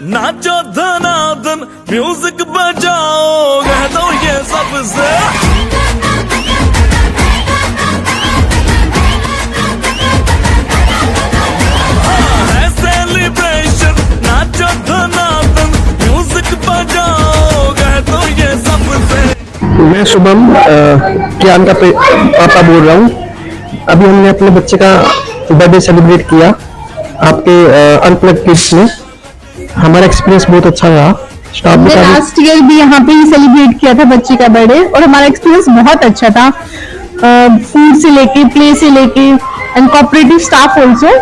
नाचो धनाधन music बजाओ कह दो ये सबसे। है सेलिब्रेशन नाचो धनाधन म्यूजिक बजाओ कह दो ये सबसे। मैं शुभम ज्ञान का पापा बोल रहा हूँ। अभी हमने अपने बच्चे का बर्थडे सेलिब्रेट किया आपके अनप्लग किड्स में। हमारा एक्सपीरियंस बहुत अच्छा रहा। स्टाफ हमने लास्ट ईयर भी यहाँ पे ही सेलिब्रेट किया था बच्चे का बर्थडे और हमारा एक्सपीरियंस बहुत अच्छा था। फूड से लेके प्ले से लेके एंड कोऑपरेटिव स्टाफ ऑल्सो।